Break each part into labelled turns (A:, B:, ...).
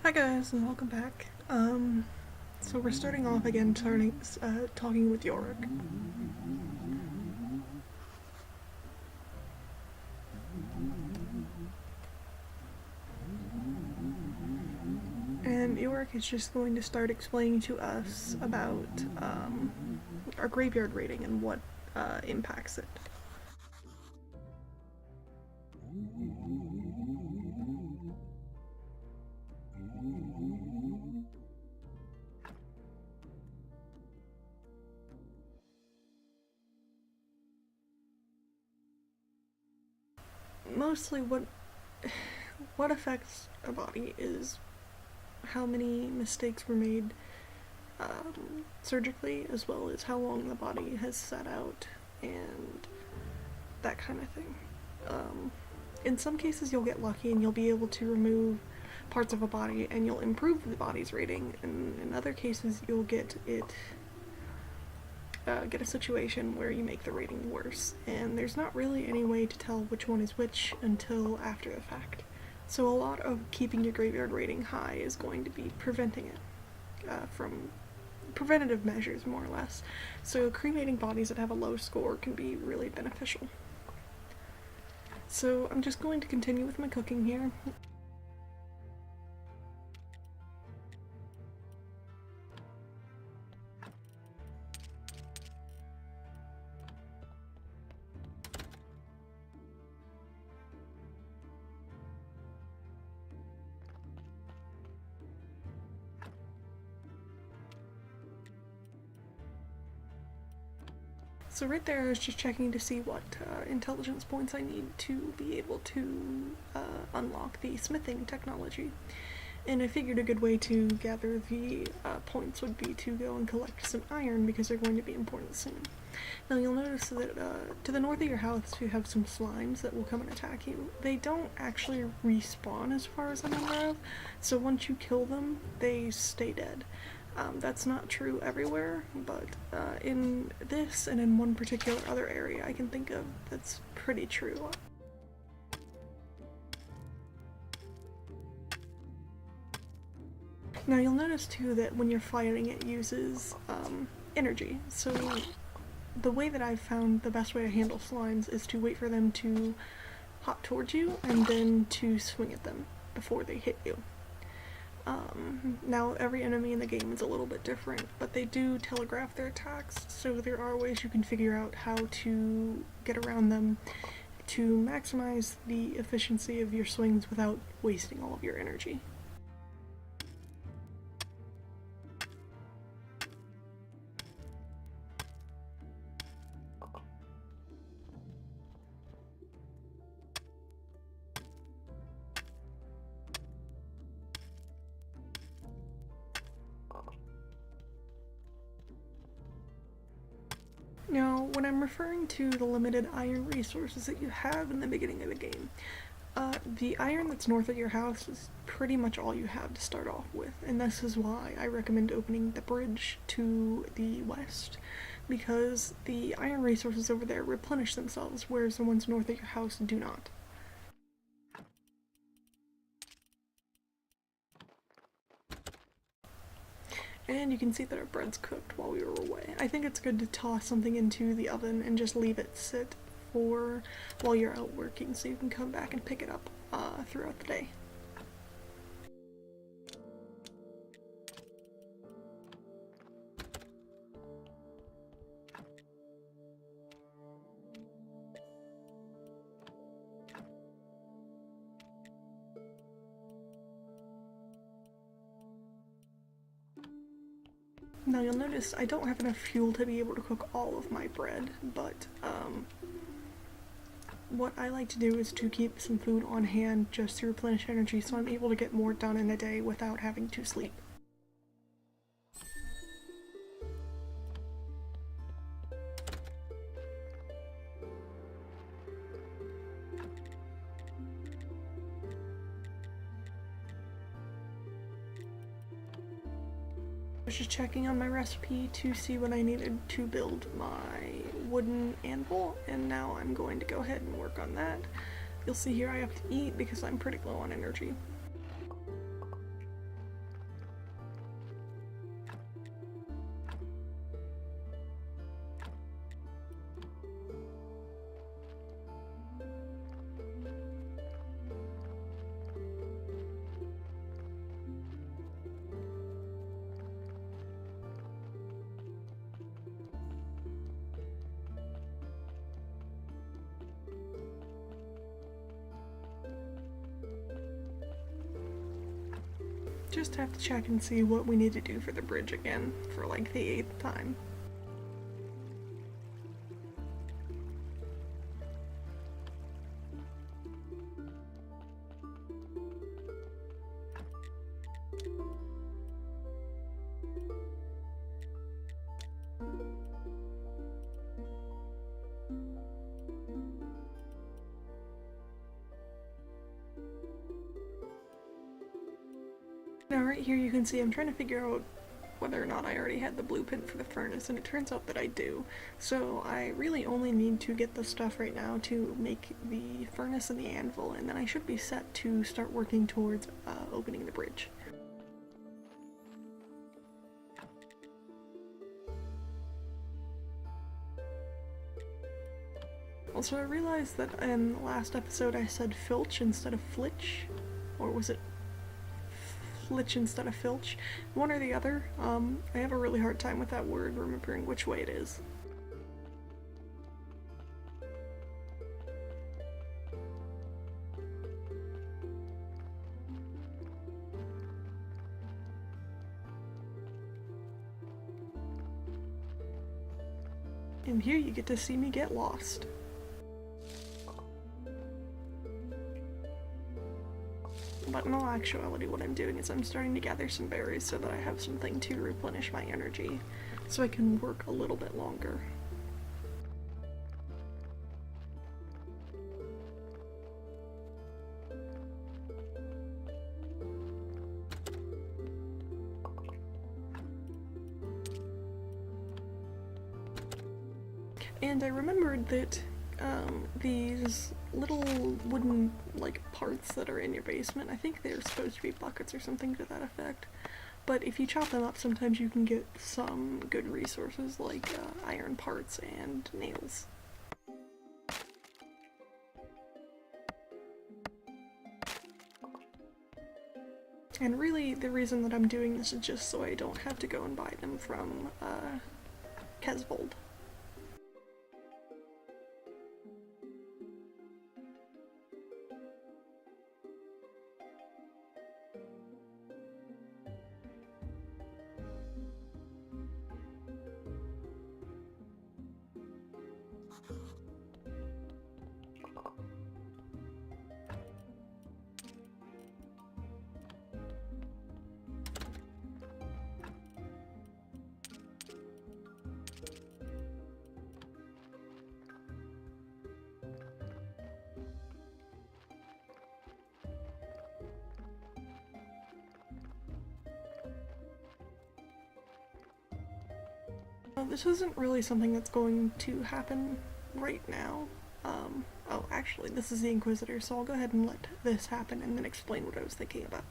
A: Hi guys, and welcome back. So we're starting off again, talking with Yorick. And Yorick is just going to start explaining to us about our graveyard rating and what impacts it. Mostly what affects a body is how many mistakes were made surgically, as well as how long the body has sat out and that kind of thing. In some cases, you'll get lucky and you'll be able to remove parts of a body and you'll improve the body's rating, and in other cases, you'll get a situation where you make the rating worse, and there's not really any way to tell which one is which until after the fact. So a lot of keeping your graveyard rating high is going to be preventing it from preventative measures, more or less. So cremating bodies that have a low score can be really beneficial. So I'm just going to continue with my cooking here. So right there I was just checking to see what intelligence points I need to be able to unlock the smithing technology. And I figured a good way to gather the points would be to go and collect some iron, because they're going to be important soon. Now you'll notice that to the north of your house you have some slimes that will come and attack you. They don't actually respawn as far as I'm aware of, so once you kill them, they stay dead. That's not true everywhere, but in this and in one particular other area I can think of, that's pretty true. Now you'll notice too that when you're fighting it uses energy, so the way that I've found the best way to handle slimes is to wait for them to hop towards you and then to swing at them before they hit you. Now every enemy in the game is a little bit different, but they do telegraph their attacks, so there are ways you can figure out how to get around them to maximize the efficiency of your swings without wasting all of your energy. Now, when I'm referring to the limited iron resources that you have in the beginning of the game, the iron that's north of your house is pretty much all you have to start off with, and this is why I recommend opening the bridge to the west, because the iron resources over there replenish themselves, whereas the ones north of your house do not. And you can see that our bread's cooked while we were away. I think it's good to toss something into the oven and just leave it sit for while you're out working, so you can come back and pick it up throughout the day. Now you'll notice I don't have enough fuel to be able to cook all of my bread, but what I like to do is to keep some food on hand just to replenish energy, so I'm able to get more done in a day without having to sleep. I was just checking on my recipe to see what I needed to build my wooden anvil, and now I'm going to go ahead and work on that. You'll see here I have to eat because I'm pretty low on energy. Just have to check and see what we need to do for the bridge again, for like the 8th time. Now right here you can see I'm trying to figure out whether or not I already had the blueprint for the furnace, and it turns out that I do. So I really only need to get the stuff right now to make the furnace and the anvil, and then I should be set to start working towards opening the bridge. Also, I realized that in the last episode I said filch instead of flitch, or was it flitch instead of filch? One or the other. I have a really hard time with that word, remembering which way it is. And here you get to see me get lost. But in all actuality, what I'm doing is I'm starting to gather some berries so that I have something to replenish my energy, so I can work a little bit longer. And I remembered that these little wooden parts that are in your basement, I think they're supposed to be buckets or something to that effect, but if you chop them up sometimes you can get some good resources like iron parts and nails. And really the reason that I'm doing this is just so I don't have to go and buy them from Kesvold. This isn't really something that's going to happen right now. Oh, actually, this is the Inquisitor, so I'll go ahead and let this happen and then explain what I was thinking about.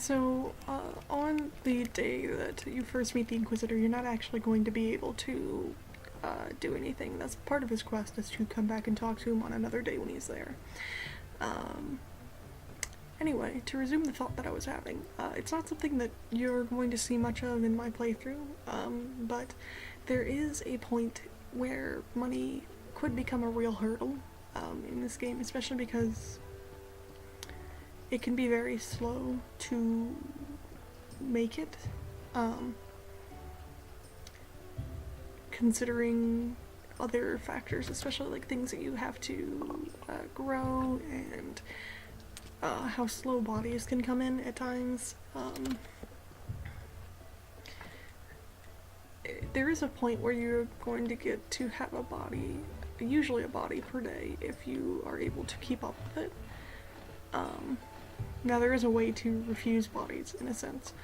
A: So, on the day that you first meet the Inquisitor, you're not actually going to be able to do anything. That's part of his quest, is to come back and talk to him on another day when he's there. Anyway, to resume the thought that I was having, it's not something that you're going to see much of in my playthrough, but there is a point where money could become a real hurdle in this game, especially because it can be very slow to make it, considering other factors, especially like things that you have to grow, and how slow bodies can come in at times. There is a point where you're going to get to have a body, usually a body per day, if you are able to keep up with it. Now there is a way to refuse bodies, in a sense,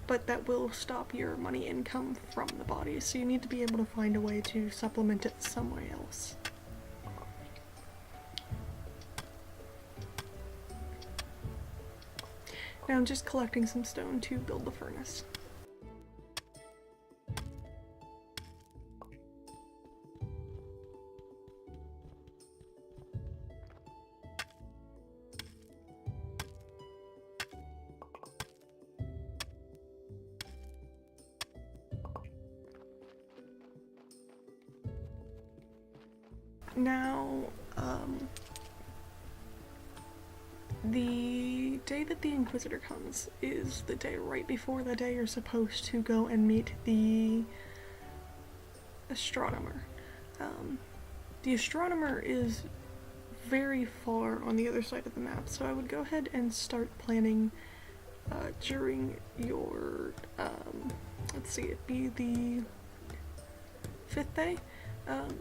A: but that will stop your money income from the bodies, so you need to be able to find a way to supplement it some way else. Now I'm just collecting some stone to build the furnace. Now, the day that the Inquisitor comes is the day right before the day you're supposed to go and meet the Astronomer. The Astronomer is very far on the other side of the map, so I would go ahead and start planning during your, let's see, it'd be the 5th day.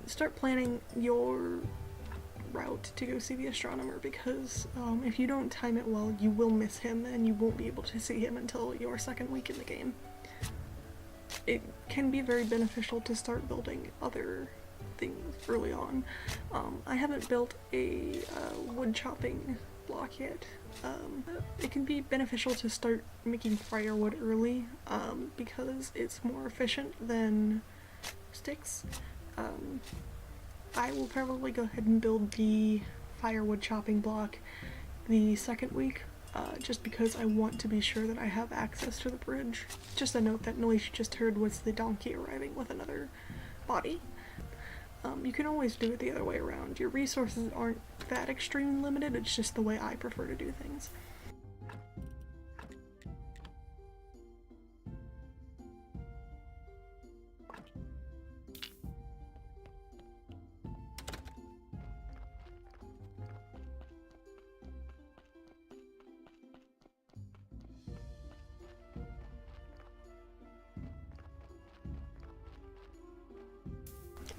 A: Start planning your route to go see the Astronomer, because if you don't time it well, you will miss him and you won't be able to see him until your 2nd week in the game. It can be very beneficial to start building other things early on. I haven't built a wood chopping block yet. It can be beneficial to start making firewood early, because it's more efficient than sticks. I will probably go ahead and build the firewood chopping block the 2nd week, just because I want to be sure that I have access to the bridge. Just a note, that noise you just heard was the donkey arriving with another body. You can always do it the other way around. Your resources aren't that extremely limited, it's just the way I prefer to do things.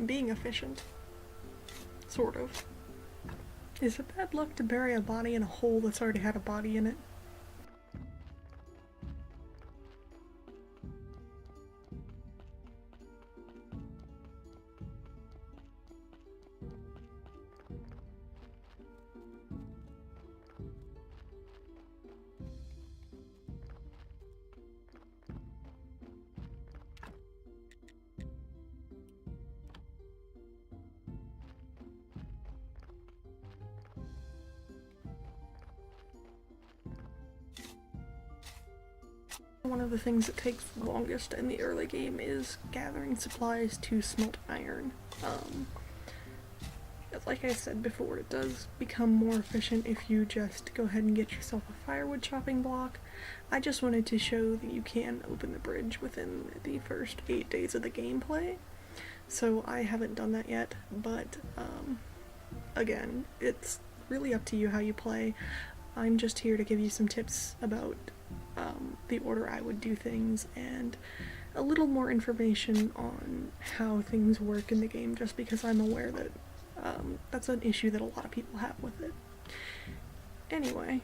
A: Being efficient, sort of. Is it bad luck to bury a body in a hole that's already had a body in it? One of the things that takes longest in the early game is gathering supplies to smelt iron. Like I said before, it does become more efficient if you just go ahead and get yourself a firewood chopping block. I just wanted to show that you can open the bridge within the first 8 days of the gameplay, so I haven't done that yet, but again, it's really up to you how you play. I'm just here to give you some tips about the order I would do things, and a little more information on how things work in the game, just because I'm aware that that's an issue that a lot of people have with it. Anyway,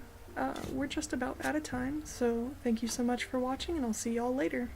A: we're just about out of time, so thank you so much for watching, and I'll see y'all later.